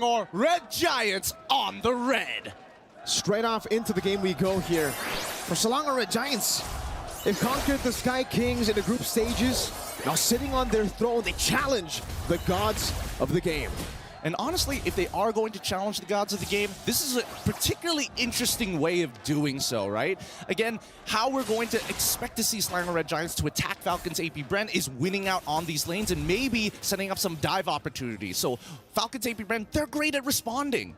Or Red Giants on the red. Straight off into the game we go here. For Selangor Red Giants, they've conquered the Sky Kings in the group stages. Now sitting on their throne, they challenge the gods of the game. And honestly, if they are going to challenge the gods of the game, this is a particularly interesting way of doing so, right? Again, how we're going to expect to see Selangor Red Giants to attack Falcons AP BREN is winning out on these lanes and maybe setting up some dive opportunities. So Falcons AP BREN, they're great at responding.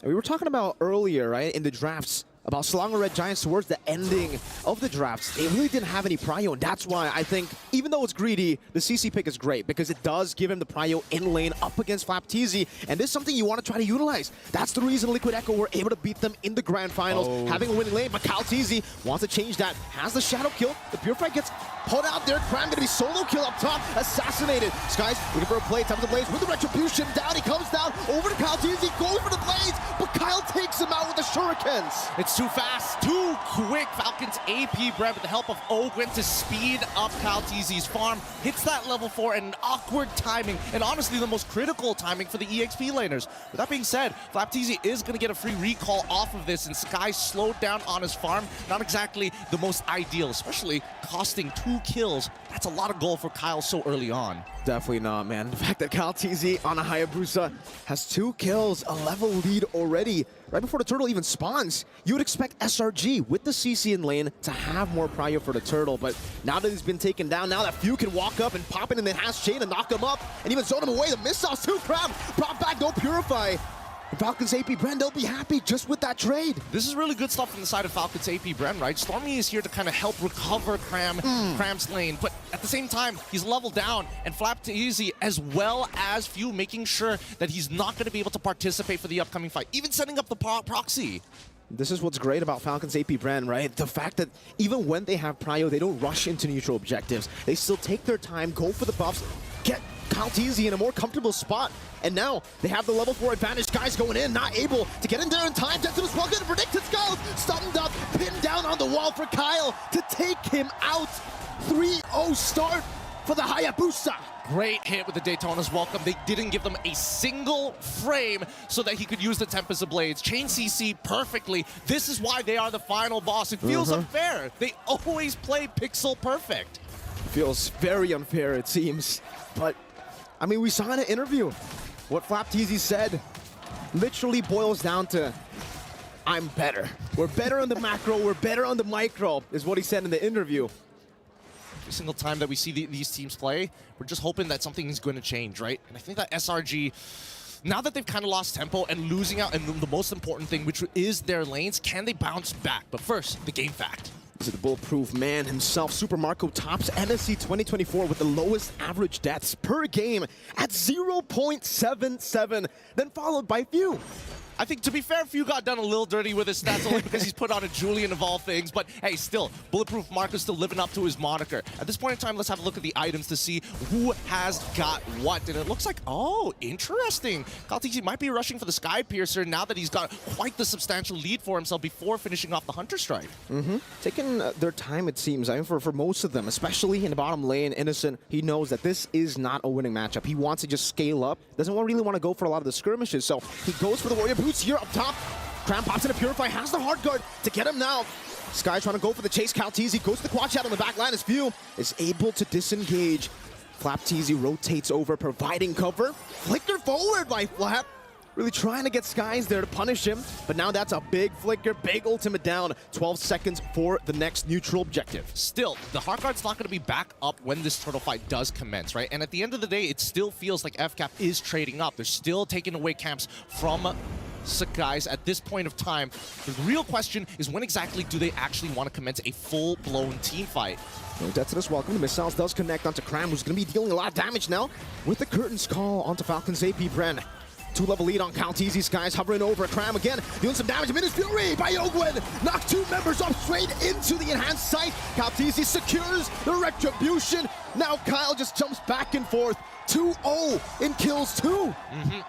We were talking about earlier, right, in the drafts, about Selangor Red Giants towards the ending of the drafts. They really didn't have any prio, and that's why I think, even though it's greedy, the CC pick is great, because it does give him the prio in lane up against FLAPTZ, and this is something you want to try to utilize. That's the reason Liquid Echo were able to beat them in the grand finals, having a winning lane, but FLAPTZ wants to change that. Has the shadow kill, the Purify gets pulled out there, Cram gonna be solo kill up top, assassinated. Skies looking for a play, top of the Blaze with the Retribution, down, he comes down, over to FLAPTZ, goes for the Blaze, but Kyle takes him out with the Shurikens. It's too fast, too quick. Falcons AP BREN with the help of Ogwen to speed up FLAPTZ's farm. Hits that level 4 and an awkward timing, and honestly the most critical timing for the EXP laners. With that being said, FLAPTZ is going to get a free recall off of this, and Sky slowed down on his farm. Not exactly the most ideal, especially costing 2 kills. That's a lot of gold for Kyle so early on. Definitely not, man. The fact that FLAPTZ on a Hayabusa has 2 kills, a level lead already, right before the turtle even spawns. You would expect SRG with the CC in lane to have more prio for the turtle, but now that he's been taken down, now that Few can walk up and pop it in the hash chain and knock him up, and even zone him away, the missiles too, Crab brought back, no Purify. Falcons AP BREN, they'll be happy just with that trade. This is really good stuff from the side of Falcons AP BREN, right? Stormy is here to kind of help recover Cram's lane, but at the same time, he's leveled down, and FLAPTZ as well as Few making sure that he's not going to be able to participate for the upcoming fight, even setting up the proxy. This is what's great about Falcons AP BREN, right? The fact that even when they have prio, they don't rush into neutral objectives. They still take their time, go for the buffs, get FLAPTZ in a more comfortable spot. And now they have the level 4 advantage. Guys going in, not able to get in there in time. Gentleman's well good, predicted skulls, stunned up, pinned down on the wall for Kyle to take him out. 3-0 start for the Hayabusa. Great hit with the Daytona's welcome. They didn't give them a single frame so that he could use the Tempest of Blades. Chain CC perfectly. This is why they are the final boss. It feels unfair. They always play pixel perfect. Feels very unfair, it seems. But, I mean, we saw in an interview what FLAPTZ said literally boils down to, I'm better. We're better on the macro, we're better on the micro, is what he said in the interview. Every single time that we see these teams play, we're just hoping that something is going to change, right? And I think that SRG, now that they've kind of lost tempo and losing out, and the most important thing, which is their lanes, can they bounce back? But first, the game fact. This is the bulletproof man himself. Super Marco tops MSC 2024 with the lowest average deaths per game at 0.77, then followed by Few. I think, to be fair, Few got done a little dirty with his stats only because he's put on a Julian of all things. But hey, still, Bulletproof Marco's still living up to his moniker. At this point in time, let's have a look at the items to see who has got what. And it looks like, oh, interesting. FLAPTZ might be rushing for the Sky Piercer now that he's got quite the substantial lead for himself before finishing off the Hunter Strike. Taking their time, it seems. I mean, for most of them, especially in the bottom lane, Innocent, he knows that this is not a winning matchup. He wants to just scale up. Doesn't really want to go for a lot of the skirmishes. So he goes for the Warrior Boots here up top. Cram pops in a Purify, has the hard guard to get him now. Sky trying to go for the chase. FLAPTZ goes to the quad shot on the back line as Few is able to disengage. FLAPTZ rotates over, providing cover. Flicker forward by Flap. Really trying to get Skies there to punish him, but now that's a big flicker, big ultimate down. 12 seconds for the next neutral objective. Still, the hard guard's not going to be back up when this turtle fight does commence, right? And at the end of the day, it still feels like FCAP is trading up. They're still taking away camps from Skies at this point of time. The real question is, when exactly do they actually want to commence a full-blown team fight? That's this welcome. The missiles does connect onto Cram, who's going to be dealing a lot of damage now with the Curtains call onto Falcons AP BREN. 2-level lead on FLAPTZ. Skies hovering over Cram again, doing some damage. Minus Fury by Ogwen. Knock 2 members off straight into the enhanced sight. FLAPTZ secures the Retribution. Now Kyle just jumps back and forth, 2-0 in kills too.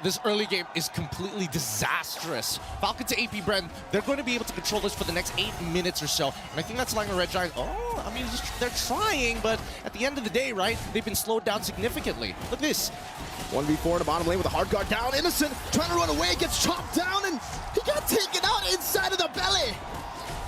This early game is completely disastrous. Falcon to AP BREN, they're going to be able to control this for the next 8 minutes or so. And I think that's Slinger Red Giant. Oh, I mean, they're trying, but at the end of the day, right, they've been slowed down significantly. Look at this. 1v4 in the bottom lane with a hard guard down. Innocent trying to run away, gets chopped down, and he got taken out inside of the belly.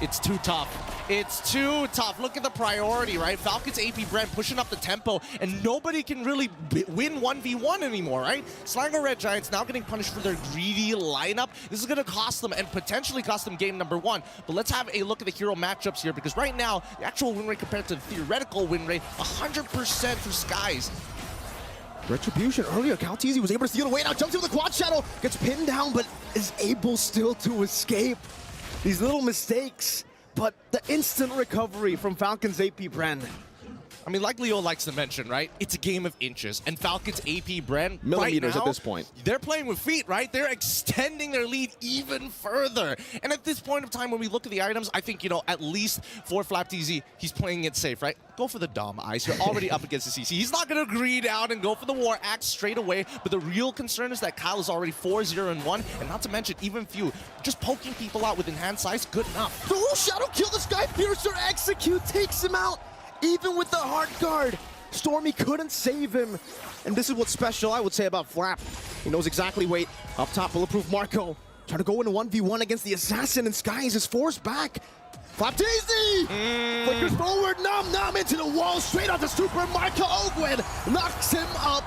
It's too tough. It's too tough. Look at the priority, right? Falcons AP BREN pushing up the tempo, and nobody can really win 1v1 anymore, right? Slinger Red Giants now getting punished for their greedy lineup. This is going to cost them and potentially cost them game number 1. But let's have a look at the hero matchups here, because right now, the actual win rate compared to the theoretical win rate, 100% for Skies. Retribution earlier, Calteezy was able to steal away, now jumps into the quad shadow, gets pinned down, but is able still to escape. These little mistakes, but the instant recovery from Falcons AP BREN. I mean, like Leo likes to mention, right? It's a game of inches. And Falcons AP BREN, millimeters right now, at this point. They're playing with feet, right? They're extending their lead even further. And at this point of time, when we look at the items, I think, you know, at least for FlapTZ, he's playing it safe, right? Go for the Dom Ice. You're already up against the CC. He's not going to greed out and go for the War Axe straight away. But the real concern is that Kyle is already 4-0-1. And not to mention, even few, just poking people out with enhanced size, good enough. The Shadow kill, the Sky Piercer execute, takes him out. Even with the hard guard, Stormy couldn't save him. And this is what's special, I would say, about Flap. He knows exactly, wait, up top, Bulletproof Marco. Trying to go into 1v1 against the Assassin, and Skies is forced back. FlapTZ! Flickers forward, Nom into the wall, straight onto Super Marco. Ogwin knocks him up.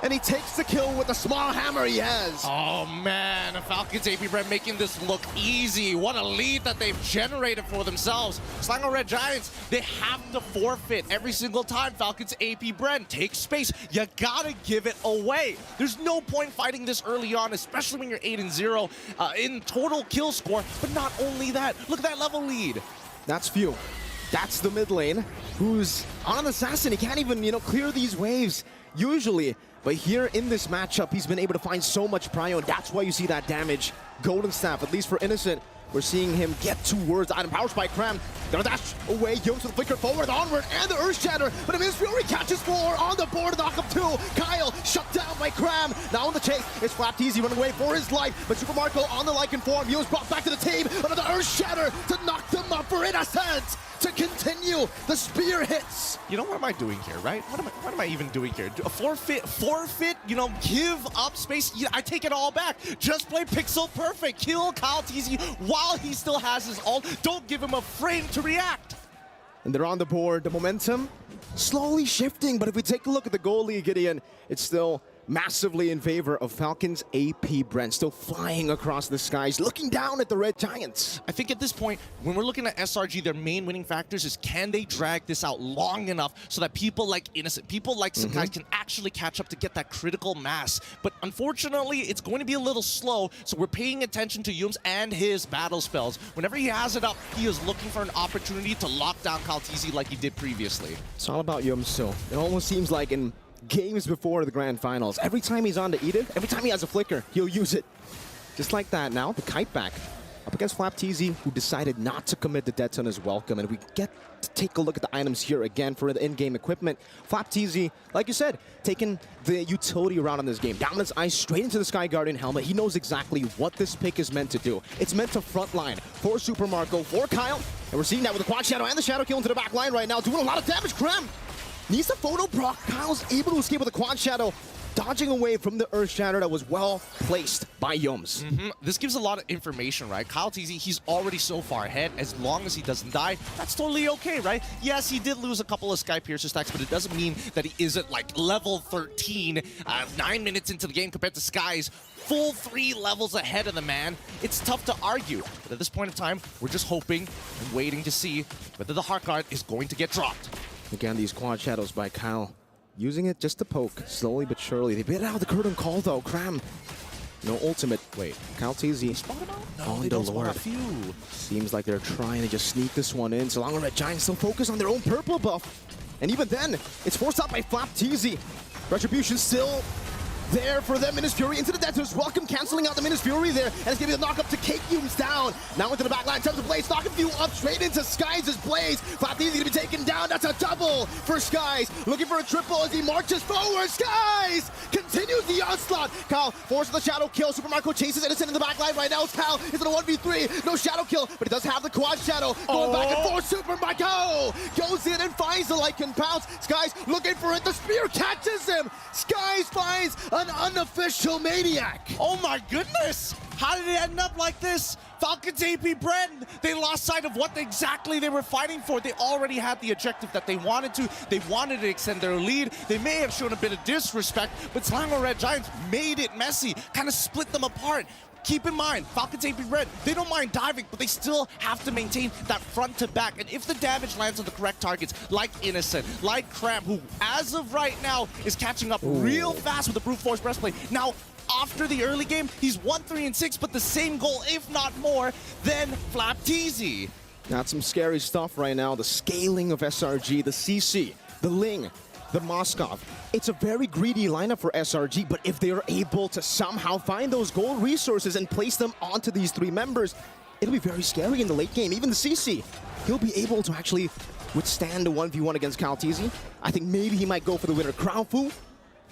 And he takes the kill with the small hammer he has. Oh man, Falcons AP BREN making this look easy. What a lead that they've generated for themselves. Slinger Red Giants, they have to forfeit every single time Falcons AP BREN take space. You gotta give it away. There's no point fighting this early on, especially when you're 8-0 in total kill score. But not only that, look at that level lead. That's few. That's the mid lane, who's on an Assassin. He can't even, you know, clear these waves usually. But here in this matchup, he's been able to find so much prio, and that's why you see that damage. Golden Staff, at least for Innocent, we're seeing him get towards the item. Power Spike, Cram, gonna dash away, Yones with the flicker forward, onward, and the Earth Shatter. But Miss Fury catches 4 on the board, knock up 2. Kyle shut down by Cram. Now on the chase, it's FlapTZ running away for his life. But Super Marco on the Lycan form, Yones brought back to the team. Another Earth Shatter to knock them up for Innocent. To continue, the spear hits. You know, what am I doing here, right? What am I even doing here? A forfeit, you know, give up space. Yeah, I take it all back. Just play pixel perfect. Kill Calteezy while he still has his ult. Don't give him a frame to react. And they're on the board. The momentum slowly shifting, but if we take a look at the goal lead, Gideon, it's still massively in favor of Falcons AP BREN, still flying across the skies, looking down at the Red Giants. I think at this point, when we're looking at SRG, their main winning factors is can they drag this out long enough so that people like Innocent, people like Sakai can actually catch up to get that critical mass. But unfortunately, it's going to be a little slow, so we're paying attention to Yums and his battle spells. Whenever he has it up, he is looking for an opportunity to lock down Calteezy like he did previously. It's all about Yums, so it almost seems like in games before the grand finals, every time he's on to Eden, every time he has a flicker, he'll use it. Just like that now, the kite back up against FlapTZ, who decided not to commit the death on his welcome, and we get to take a look at the items here again for the in-game equipment. FlapTZ, like you said, taking the utility route on this game. Dominance Ice straight into the Sky Guardian helmet. He knows exactly what this pick is meant to do. It's meant to frontline for Super Marco, for Kyle, and we're seeing that with the Quad Shadow and the Shadow Kill into the back line right now, doing a lot of damage. Cram needs the photo proc. Kyle's able to escape with the Quad Shadow, dodging away from the Earth Shatter that was well placed by Yums. This gives a lot of information, right? Calteezy, he's already so far ahead. As long as he doesn't die, that's totally okay, right? Yes, he did lose a couple of Sky Piercer stacks, but it doesn't mean that he isn't like level 13, 9 minutes into the game compared to Sky's full 3 levels ahead of the man. It's tough to argue, but at this point in time, we're just hoping and waiting to see whether the Heart Guard is going to get dropped. Again, these Quad Shadows by Kyle, using it just to poke, slowly but surely. They bit out the curtain call though. Cram, no ultimate. Wait, Calteezy on the Lord. Seems like they're trying to just sneak this one in. So long as Red Giants still focus on their own purple buff. And even then, it's forced out by FlapTZ. Retribution still there for them. Minus Fury into the Debtors. Welcome canceling out the Minus Fury there. And it's going to be the knock up to Cake Humes down. Now into the back line. Time to Blaze. Knocking Few up straight into Skies as Blaze. Flat easy to be taken down. That's a double for Skies. Looking for a triple as he marches forward. Skies continues the onslaught. Kyle forces the shadow kill. Super Marco chases Innocent in the back line right now. It's Kyle. It's in a 1v3. No shadow kill, but he does have the quad shadow. Going back and forth. Super Marco goes in and finds the Lycan pounce. Skies looking for it. The spear catches him. Skies finds an unofficial maniac. Oh my goodness! How did it end up like this? Falcons AP BREN, they lost sight of what exactly they were fighting for. They already had the objective that they wanted to. They wanted to extend their lead. They may have shown a bit of disrespect, but Slango Red Giants made it messy, kind of split them apart. Keep in mind, Falcons AP BREN, they don't mind diving, but they still have to maintain that front to back. And if the damage lands on the correct targets, like Innocent, like Cram, who as of right now is catching up real fast with the Brute Force Breastplate. Now, after the early game, he's 1-3-6, but the same goal, if not more, than Flapteezy. That's some scary stuff right now. The scaling of SRG, the CC, the Ling, the Moskov. It's a very greedy lineup for SRG, but if they are able to somehow find those gold resources and place them onto these three members, it'll be very scary in the late game. Even the CC, he'll be able to actually withstand the 1v1 against Kalteezy. I think maybe he might go for the winner Crown Fu.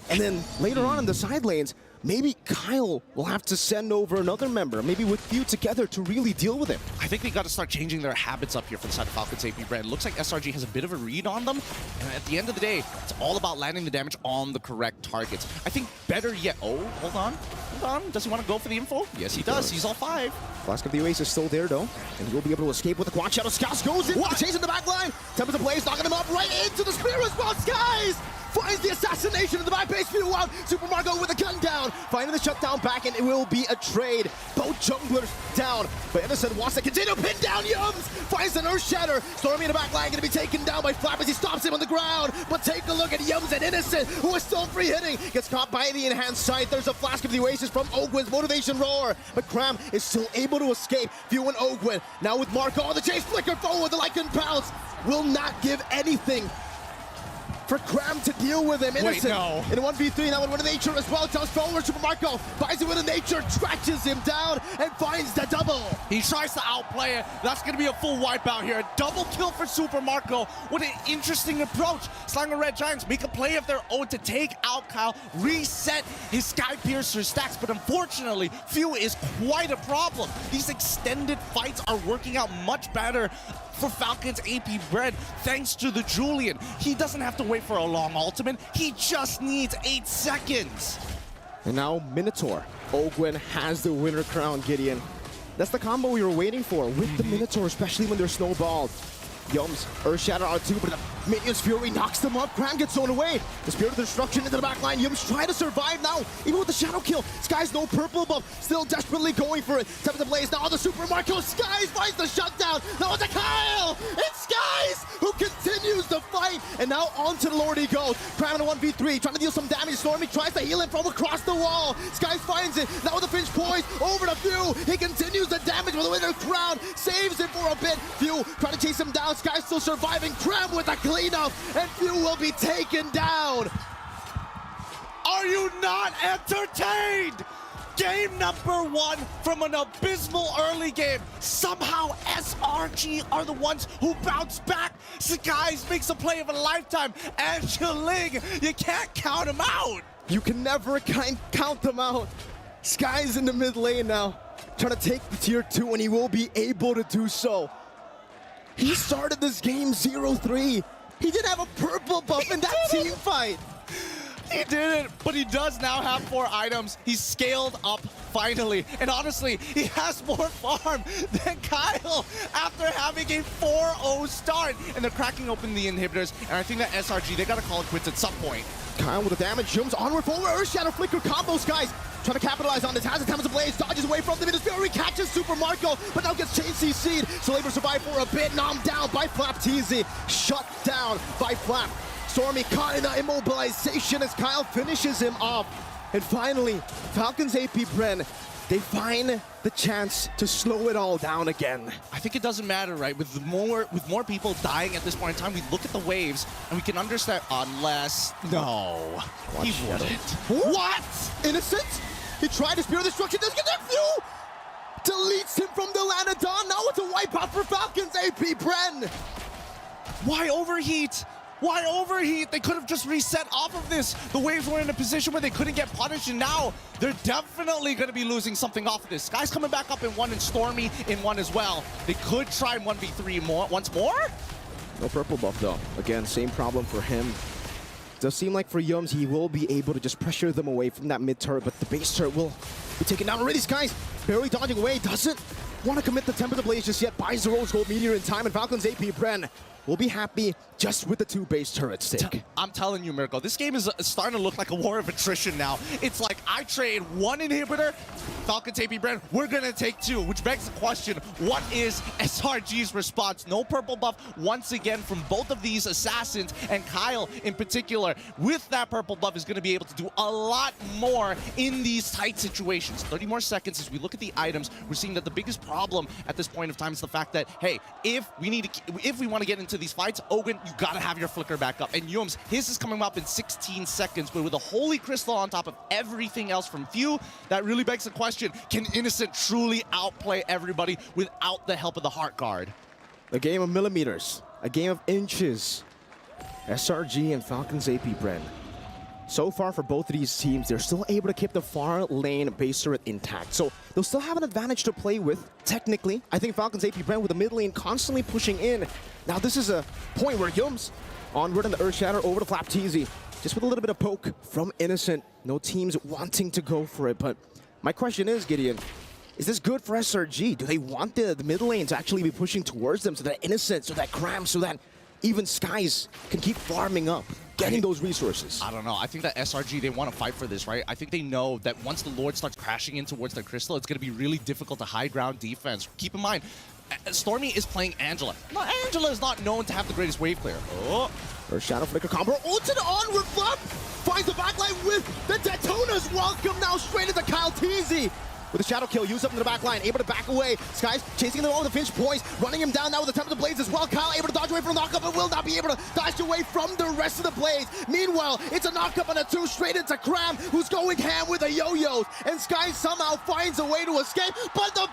And then later on in the side lanes, maybe Kyle will have to send over another member, maybe with Few together to really deal with him. I think they got to start changing their habits up here for the side of Falcons AP BREN. It looks like SRG has a bit of a read on them, and at the end of the day, it's all about landing the damage on the correct targets. I think better yet... Oh, hold on. Does he want to go for the info? Yes, he does. He's all 5. Flask of the Oasis still there, though, and he'll be able to escape with the Quad Shadow. Skies goes in, the chase in the back line. Tempest of Blaze knocking him up right into the spear as well. Skies finds the assassination in the back base. Few out. Super Marco with a gun down. Finding the shutdown back, and it will be a trade. Both junglers down, but Innocent wants to continue. Pin down Yums. Finds an Earth Shatter. Stormy in the back line, going to be taken down by Flap as he stops him on the ground. But take a look at Yums and Innocent, who is still free hitting. Gets caught by the enhanced sight. There's a Flask of the Oasis from Ogwin's motivation roar, but Cram is still able to escape. Few and Ogwin now with Marco on the chase. Flicker forward. The Lycan pounce will not give anything for Cram to deal with him. Innocent in a 1v3, now with a nature as well. Tells forward, Super Marco buys it with a nature, scratches him down, and finds the double. He tries to outplay it. That's going to be a full wipeout here. A double kill for Super Marco. What an interesting approach. Slango Red Giants make a play of their own to take out Kyle, reset his Sky Piercer stacks, but unfortunately, Few is quite a problem. These extended fights are working out much better for Falcons AP BREN thanks to the Julian. He doesn't have to wait for a long ultimate. He just needs 8 seconds. And now Minotaur. Ogwin has the winner crown, Gideon. That's the combo we were waiting for with the Minotaur, especially when they're snowballed. Yums, Earth Shatter R2, but the Minion's Fury knocks them up. Cram gets thrown away. The Spirit of Destruction into the back line. Yums try to survive now, even with the Shadow kill. Skies no purple buff, still desperately going for it. Tempest of Blaze now on the Super Marco. Skies finds the shutdown. Now it's a Kyle. It's Skies who continues the fight. And now onto the Lord he goes. Cram in a 1v3, trying to deal some damage. Stormy tries to heal him from across the wall. Skies finds it. Now with the Finch poise over to Few. He continues the damage with the winner crown. Saves him for a bit. Few trying to chase him down. Skies still surviving. Cram with a cleanup, and Few will be taken down. Are you not entertained? Game number 1 from an abysmal early game. Somehow SRG are the ones who bounce back. Skies makes a play of a lifetime. And Ling, you can't count him out. You can never count them out. Skies in the mid lane now, trying to take the tier 2, and he will be able to do so. He started this game 0-3. He didn't have a purple buff in that team fight. He didn't, but he does now have 4 items. He's scaled up finally. And honestly, he has more farm than Kyle after having a 4-0 start. And they're cracking open the inhibitors. And I think that SRG, they got to call it quits at some point. Kyle with the damage, jumps onward forward. Earth Shadow Flicker combos, guys. Trying to capitalize on this, has the Tempest of Blaze, dodges away from the Minus Fury, catches Super Marco, but now gets chain CC'd. So able to survive for a bit, nommed down by Flapteezy. Shut down by Flap. Stormy caught in the immobilization as Kyle finishes him off. And finally, Falcons AP BREN, they find the chance to slow it all down again. I think it doesn't matter, right? With more people dying at this point in time, we look at the waves and we can understand. Unless no, he wouldn't. What? Innocent? He tried to spear of destruction. Doesn't get that few. Deletes him from the Lanadon. Now it's a wipeout for Falcons. AP BREN. Why overheat? Why overheat? They could have just reset off of this. The waves were in a position where they couldn't get punished, and now they're definitely going to be losing something off of this. Sky's coming back up in one, and Stormy in one as well. They could try 1v3 once more. No purple buff though. Again, same problem for him. Does seem like for Yums, he will be able to just pressure them away from that mid turret, but the base turret will be taken down already. Sky's barely dodging away, doesn't want to commit the Temper to Blaze just yet. Buys the Rose Gold Meteor in time, and Falcons AP BREN will be happy just with the 2 base turrets stick. I'm telling you, Mirko, this game is starting to look like a war of attrition now. It's like I trade 1 inhibitor, Falcons AP BREN, we're going to take 2, which begs the question, what is SRG's response? No purple buff once again from both of these assassins, and Kyle in particular, with that purple buff, is going to be able to do a lot more in these tight situations. 30 more seconds as we look at the items. We're seeing that the biggest problem at this point of time is the fact that, hey, if we want to get into these fights, Ogun, you gotta have your flicker back up. And Yums, his is coming up in 16 seconds, but with a Holy Crystal on top of everything else from Few, that really begs the question, can Innocent truly outplay everybody without the help of the Heart Guard? A game of millimeters, a game of inches. SRG and Falcons AP BREN. So far for both of these teams, they're still able to keep the far lane base turret intact. So they'll still have an advantage to play with, technically. I think Falcons AP BREN with the mid lane constantly pushing in. Now this is a point where Yums onward in the Earth Shatter over to Flap Teasy. Just with a little bit of poke from Innocent. No teams wanting to go for it, but my question is, Gideon, is this good for SRG? Do they want the mid lane to actually be pushing towards them so that Innocent, so that Cram, so that even Skies can keep farming up, getting those resources? I don't know. I think that SRG, they want to fight for this, right? I think they know that once the Lord starts crashing in towards their crystal, it's going to be really difficult to high ground defense. Keep in mind, Stormy is playing Angela. Now, Angela is not known to have the greatest wave clear. Oh. Or Shadow Flicker combo. Ulted onward flop. Finds the backline with the Detonas. Welcome now straight into Kyle Teasy. With a shadow kill, used up in the back line, able to back away. Skies chasing them all with the Finch poise, running him down now with the Temper of Blades as well. Kyle able to dodge away from the knockup, but will not be able to dodge away from the rest of the Blades. Meanwhile, it's a knockup on a 2 straight into Cram, who's going ham with the yo-yos. And Skies somehow finds a way to escape, but the